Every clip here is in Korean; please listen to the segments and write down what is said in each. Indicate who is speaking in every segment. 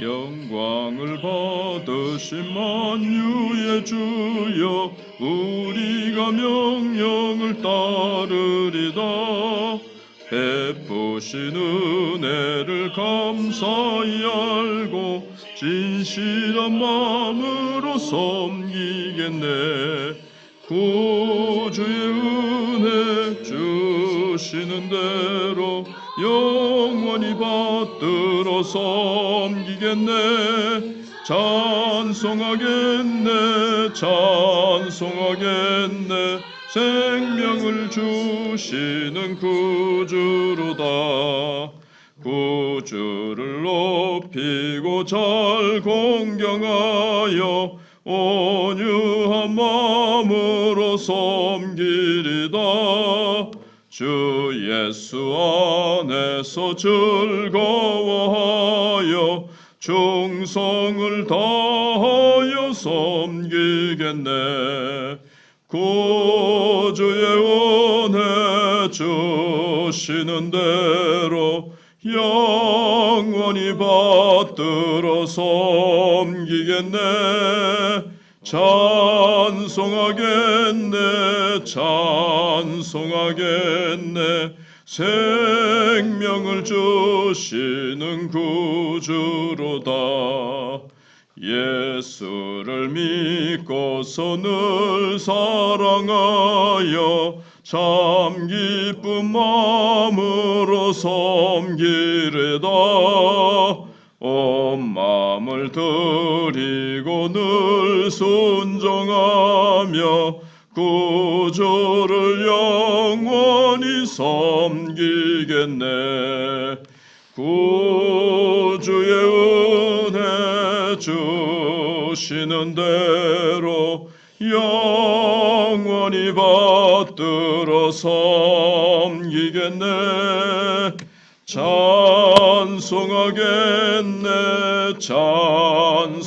Speaker 1: 영광을 받으신 만유의 주여 우리가 명령을 따르리다. 베푸신 은혜를 감사히 알고 진실한 마음으로 섬기겠네. 구주의 은혜 주시는 대로 영원히 받들어 섬기겠네. 찬송하겠네 찬송하겠네. 생명을 주시는 구주로다. 구주를 높이고 잘 공경하여 온유한 마음으로 섬기리다. 주 예수 안에서 즐거워하여 충성을 다하여 섬기겠네. 구주의 은혜 주시는 대로 영원히 받들어 섬기겠네. 찬송하겠네 찬송하겠네. 생명을 주시는 구주로다. 예수를 믿고서 늘 사랑하여 참 기쁜 마음으로 섬기리다. 온 마음을 드리고 늘 순종하며 구주를 영원히 섬기겠네. 구주의 은혜 주시는 대로 영원히 받들어 섬기겠네. 찬송하겠네 찬송하겠네.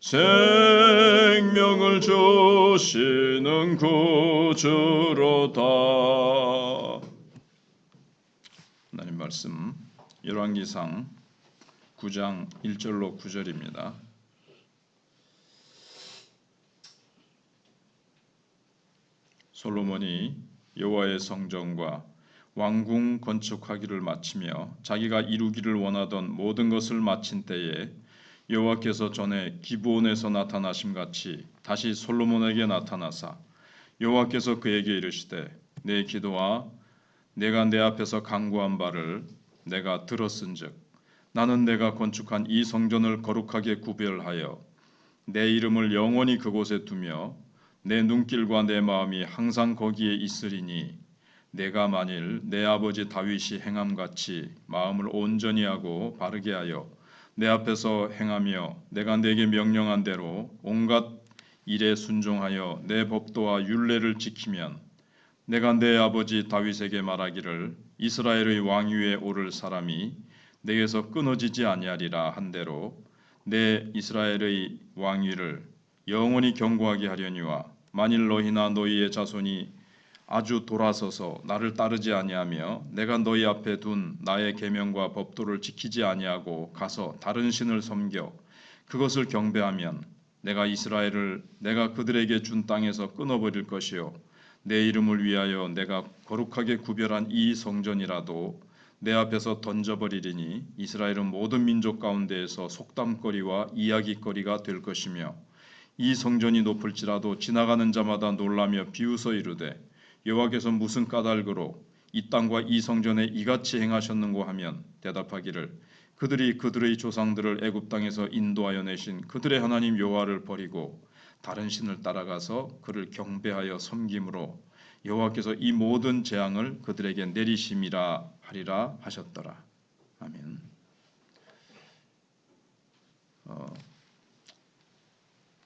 Speaker 1: 생명을 주시는 구주로다. 하나님 말씀 열왕기상 9장 1절로 9절입니다. 솔로몬이 여호와의 성전과 왕궁 건축하기를 마치며 자기가 이루기를 원하던 모든 것을 마친 때에 여호와께서 전에 기브온에서 나타나심 같이 다시 솔로몬에게 나타나사 여호와께서 그에게 이르시되 내 기도와 내가 내 앞에서 간구한 바를 내가 들었은즉 나는 내가 건축한 이 성전을 거룩하게 구별하여 내 이름을 영원히 그곳에 두며 내 눈길과 내 마음이 항상 거기에 있으리니 내가 만일 내 아버지 다윗이 행함같이 마음을 온전히 하고 바르게 하여 내 앞에서 행하며 내가 내게 명령한 대로 온갖 일에 순종하여 내 법도와 율례를 지키면 내가 내 아버지 다윗에게 말하기를 이스라엘의 왕위에 오를 사람이 내게서 끊어지지 아니하리라 한 대로 내 이스라엘의 왕위를 영원히 견고하게 하려니와 만일 너희나 너희의 자손이 아주 돌아서서 나를 따르지 아니하며 내가 너희 앞에 둔 나의 계명과 법도를 지키지 아니하고 가서 다른 신을 섬겨 그것을 경배하면 내가 이스라엘을 내가 그들에게 준 땅에서 끊어버릴 것이요 내 이름을 위하여 내가 거룩하게 구별한 이 성전이라도 내 앞에서 던져버리리니 이스라엘은 모든 민족 가운데에서 속담거리와 이야기거리가 될 것이며 이 성전이 높을지라도 지나가는 자마다 놀라며 비웃어 이르되 여호와께서 무슨 까닭으로 이 땅과 이 성전에 이같이 행하셨는고 하면 대답하기를 그들이 그들의 조상들을 애굽 땅에서 인도하여 내신 그들의 하나님 여호와를 버리고 다른 신을 따라가서 그를 경배하여 섬김으로 여호와께서 이 모든 재앙을 그들에게 내리심이라 하리라 하셨더라. 아멘.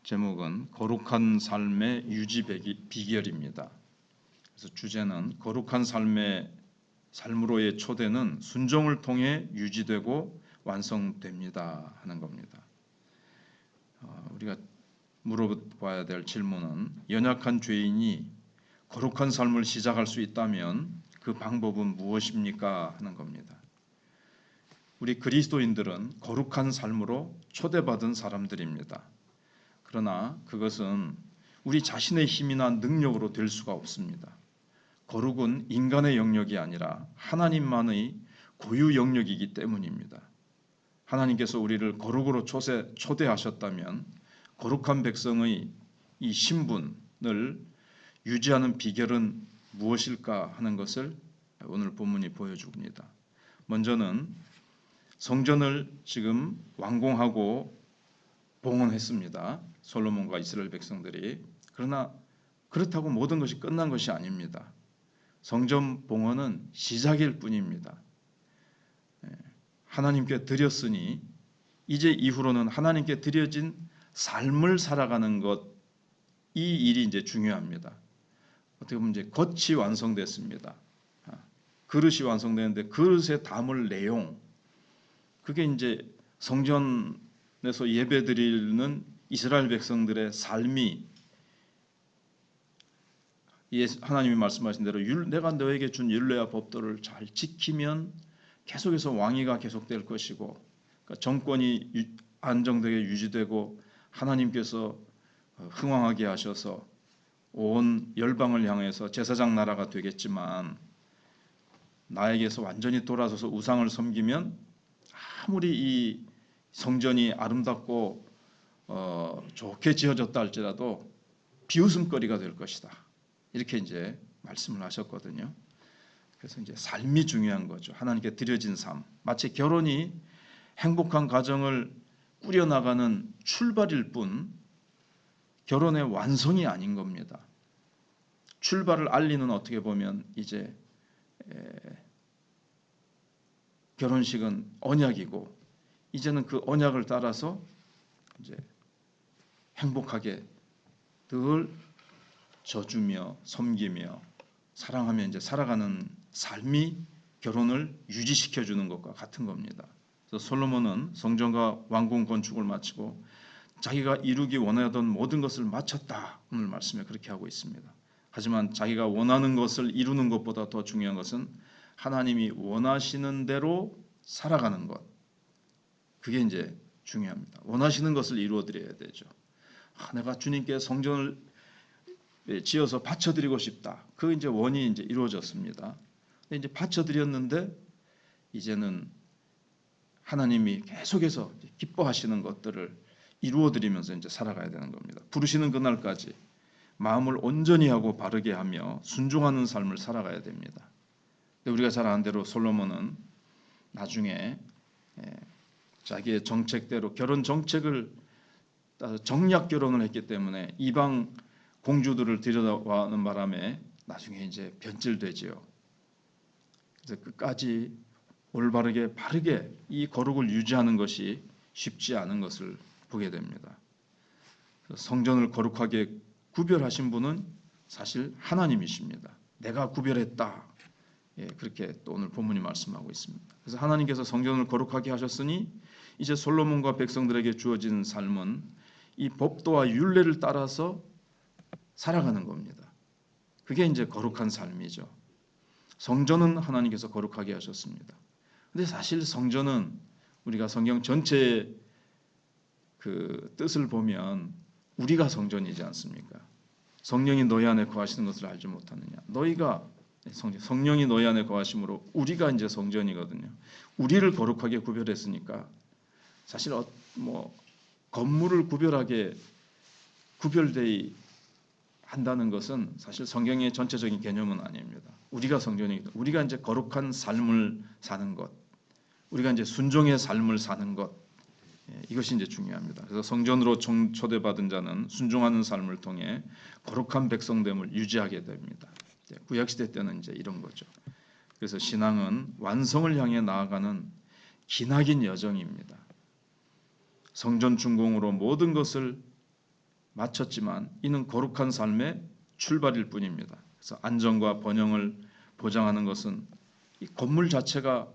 Speaker 1: 제목은 거룩한 삶의 유지 비결입니다. 그래서 주제는 거룩한 삶으로의 초대는 순종을 통해 유지되고 완성됩니다 하는 겁니다. 우리가 물어봐야 될 질문은 연약한 죄인이 거룩한 삶을 시작할 수 있다면 그 방법은 무엇입니까 하는 겁니다. 우리 그리스도인들은 거룩한 삶으로 초대받은 사람들입니다. 그러나 그것은 우리 자신의 힘이나 능력으로 될 수가 없습니다. 거룩은 인간의 영역이 아니라 하나님만의 고유 영역이기 때문입니다. 하나님께서 우리를 거룩으로 초대하셨다면 거룩한 백성의 이 신분을 유지하는 비결은 무엇일까 하는 것을 오늘 본문이 보여줍니다. 먼저는 성전을 지금 완공하고 봉헌했습니다. 솔로몬과 이스라엘 백성들이. 그러나 그렇다고 모든 것이 끝난 것이 아닙니다. 성전 봉헌은 시작일 뿐입니다. 하나님께 드렸으니 이제 이후로는 하나님께 드려진 삶을 살아가는 것, 이 일이 이제 중요합니다. 어떻게 보면 이제 겉이 완성됐습니다. 그릇이 완성되는데 그릇에 담을 내용, 그게 이제 성전에서 예배드리는 이스라엘 백성들의 삶이 하나님이 말씀하신 대로 내가 너에게 준 율례와 법도를 잘 지키면 계속해서 왕위가 계속될 것이고, 그러니까 정권이 안정되게 유지되고 하나님께서 흥왕하게 하셔서 온 열방을 향해서 제사장 나라가 되겠지만, 나에게서 완전히 돌아서서 우상을 섬기면 아무리 이 성전이 아름답고 좋게 지어졌다 할지라도 비웃음거리가 될 것이다. 이렇게 이제 말씀을 하셨거든요. 그래서 이제 삶이 중요한 거죠. 하나님께 드려진 삶. 마치 결혼이 행복한 가정을 꾸려나가는 출발일 뿐 결혼의 완성이 아닌 겁니다. 출발을 알리는, 어떻게 보면 이제 결혼식은 언약이고, 이제는 그 언약을 따라서 이제 행복하게 늘 져주며 섬기며 사랑하며 이제 살아가는 삶이 결혼을 유지시켜 주는 것과 같은 겁니다. 그래서 솔로몬은 성전과 왕궁 건축을 마치고 자기가 이루기 원하던 모든 것을 마쳤다. 오늘 말씀에 그렇게 하고 있습니다. 하지만 자기가 원하는 것을 이루는 것보다 더 중요한 것은 하나님이 원하시는 대로 살아가는 것. 그게 이제 중요합니다. 원하시는 것을 이루어 드려야 되죠. 내가 주님께 성전을 지어서 바쳐드리고 싶다. 그 이제 원이 이제 이루어졌습니다. 이제 바쳐드렸는데 이제는 하나님이 계속해서 기뻐하시는 것들을 이루어드리면서 이제 살아가야 되는 겁니다. 부르시는 그날까지 마음을 온전히 하고 바르게 하며 순종하는 삶을 살아가야 됩니다. 우리가 잘 아는 대로 솔로몬은 나중에 자기의 정책대로 결혼 정책을 따서 정략 결혼을 했기 때문에 이방 공주들을 들여다와는 바람에 나중에 이제 변질되지요. 그래서 끝까지 올바르게 바르게 이 거룩을 유지하는 것이 쉽지 않은 것을 보게 됩니다. 성전을 거룩하게 구별하신 분은 사실 하나님이십니다. 내가 구별했다. 그렇게 또 오늘 본문이 말씀하고 있습니다. 그래서 하나님께서 성전을 거룩하게 하셨으니 이제 솔로몬과 백성들에게 주어진 삶은 이 법도와 율례를 따라서 살아가는 겁니다. 그게 이제 거룩한 삶이죠. 성전은 하나님께서 거룩하게 하셨습니다. 근데 사실 성전은 우리가 성경 전체의 그 뜻을 보면 우리가 성전이지 않습니까? 성령이 너희 안에 거하시는 것을 알지 못하느냐. 너희가 성령이 너희 안에 거하심으로 우리가 이제 성전이거든요. 우리를 거룩하게 구별했으니까 사실 뭐 건물을 구별되이 한다는 것은 사실 성경의 전체적인 개념은 아닙니다. 우리가 성전이기 때문에 우리가 이제 거룩한 삶을 사는 것, 우리가 이제 순종의 삶을 사는 것, 이것이 이제 중요합니다. 그래서 성전으로 초대받은 자는 순종하는 삶을 통해 거룩한 백성됨을 유지하게 됩니다. 구약 시대 때는 이제 이런 거죠. 그래서 신앙은 완성을 향해 나아가는 기나긴 여정입니다. 성전 준공으로 모든 것을 마쳤지만 이는 거룩한 삶의 출발일 뿐입니다. 그래서 안정과 번영을 보장하는 것은 이 건물 자체가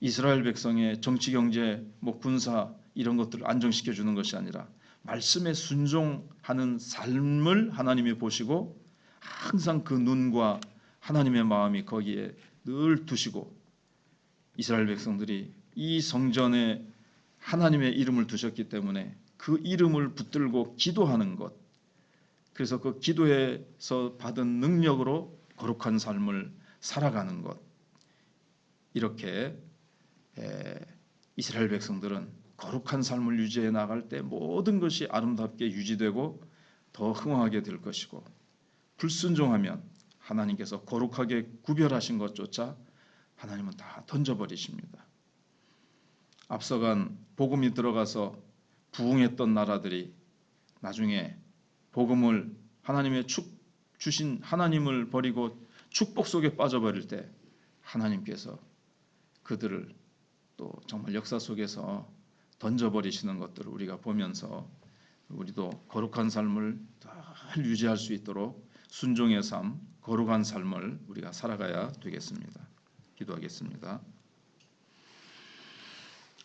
Speaker 1: 이스라엘 백성의 정치, 경제, 군사 이런 것들을 안정시켜 주는 것이 아니라 말씀에 순종하는 삶을 하나님이 보시고 항상 그 눈과 하나님의 마음이 거기에 늘 두시고 이스라엘 백성들이 이 성전에 하나님의 이름을 두셨기 때문에 그 이름을 붙들고 기도하는 것, 그래서 그 기도에서 받은 능력으로 거룩한 삶을 살아가는 것, 이렇게 이스라엘 백성들은 거룩한 삶을 유지해 나갈 때 모든 것이 아름답게 유지되고 더 흥황하게 될 것이고, 불순종하면 하나님께서 거룩하게 구별하신 것조차 하나님은 다 던져버리십니다. 앞서간 복음이 들어가서 부흥했던 나라들이 나중에 복음을 하나님의 주신 하나님을 버리고 축복 속에 빠져버릴 때 하나님께서 그들을 또 정말 역사 속에서 던져버리시는 것들을 우리가 보면서 우리도 거룩한 삶을 잘 유지할 수 있도록 순종의 삶, 거룩한 삶을 우리가 살아가야 되겠습니다. 기도하겠습니다.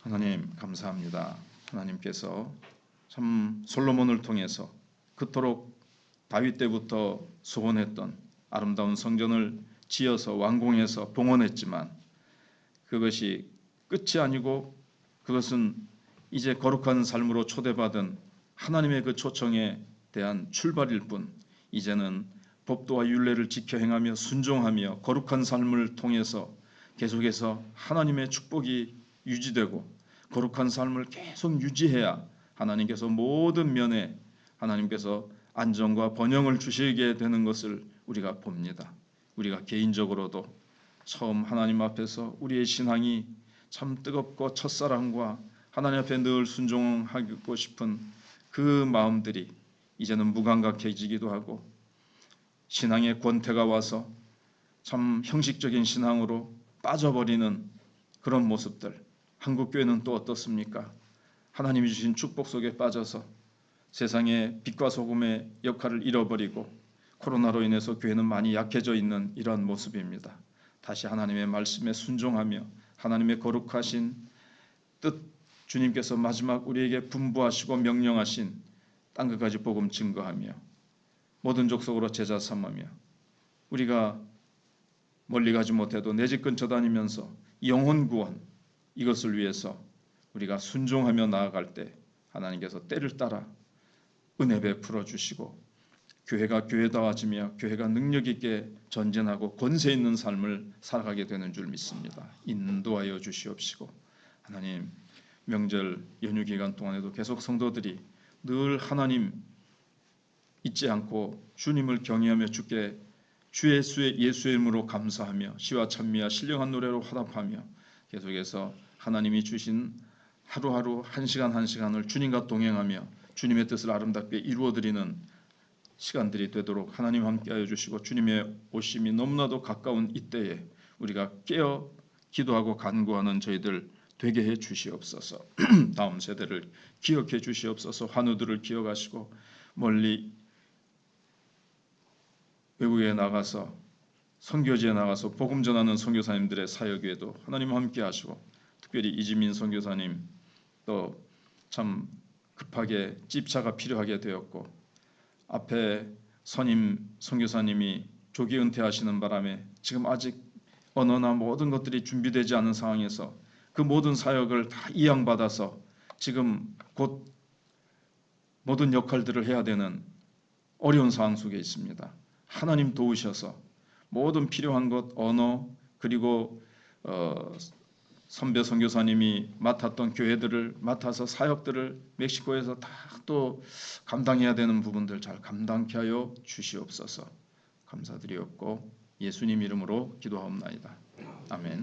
Speaker 1: 하나님 감사합니다. 하나님께서 참 솔로몬을 통해서 그토록 다윗 때부터 소원했던 아름다운 성전을 지어서 완공해서 봉헌했지만 그것이 끝이 아니고 그것은 이제 거룩한 삶으로 초대받은 하나님의 그 초청에 대한 출발일 뿐, 이제는 법도와 율례를 지켜 행하며 순종하며 거룩한 삶을 통해서 계속해서 하나님의 축복이 유지되고 거룩한 삶을 계속 유지해야 하나님께서 모든 면에 하나님께서 안정과 번영을 주시게 되는 것을 우리가 봅니다. 우리가 개인적으로도 처음 하나님 앞에서 우리의 신앙이 참 뜨겁고 첫사랑과 하나님 앞에 늘 순종하고 싶은 그 마음들이 이제는 무감각해지기도 하고, 신앙의 권태가 와서 참 형식적인 신앙으로 빠져버리는 그런 모습들. 한국교회는 또 어떻습니까? 하나님이 주신 축복 속에 빠져서 세상의 빛과 소금의 역할을 잃어버리고 코로나로 인해서 교회는 많이 약해져 있는 이러한 모습입니다. 다시 하나님의 말씀에 순종하며 하나님의 거룩하신 뜻, 주님께서 마지막 우리에게 분부하시고 명령하신 땅끝까지 복음 증거하며 모든 족속으로 제자 삼으며 우리가 멀리 가지 못해도 내 집 근처 다니면서 영혼 구원, 이것을 위해서 우리가 순종하며 나아갈 때 하나님께서 때를 따라 은혜 베풀어 주시고 교회가 교회다워지며 교회가 능력 있게 전진하고 권세 있는 삶을 살아가게 되는 줄 믿습니다. 인도하여 주시옵시고, 하나님 명절 연휴 기간 동안에도 계속 성도들이 늘 하나님 잊지 않고 주님을 경외하며 주께 주 예수의 이름으로 감사하며 시와 찬미와 신령한 노래로 화답하며 계속해서 하나님이 주신 하루하루 한 시간 한 시간을 주님과 동행하며 주님의 뜻을 아름답게 이루어드리는 시간들이 되도록 하나님 함께하여 주시고, 주님의 오심이 너무나도 가까운 이때에 우리가 깨어 기도하고 간구하는 저희들 되게 해 주시옵소서. 다음 세대를 기억해 주시옵소서. 환우들을 기억하시고 멀리 외국에 나가서 선교지에 나가서 복음 전하는 선교사님들의 사역에도 하나님 함께 하시고, 특별히 이지민 선교사님 또 참 급하게 집차가 필요하게 되었고 앞에 선임 선교사님이 조기 은퇴하시는 바람에 지금 아직 언어나 모든 것들이 준비되지 않은 상황에서 그 모든 사역을 다 이양받아서 지금 곧 모든 역할들을 해야 되는 어려운 상황 속에 있습니다. 하나님 도우셔서 모든 필요한 것, 언어, 그리고 선배 선교사님이 맡았던 교회들을 맡아서 사역들을 멕시코에서 다 또 감당해야 되는 부분들 잘 감당케 하여 주시옵소서. 감사드리옵고 예수님 이름으로 기도하옵나이다. 아멘.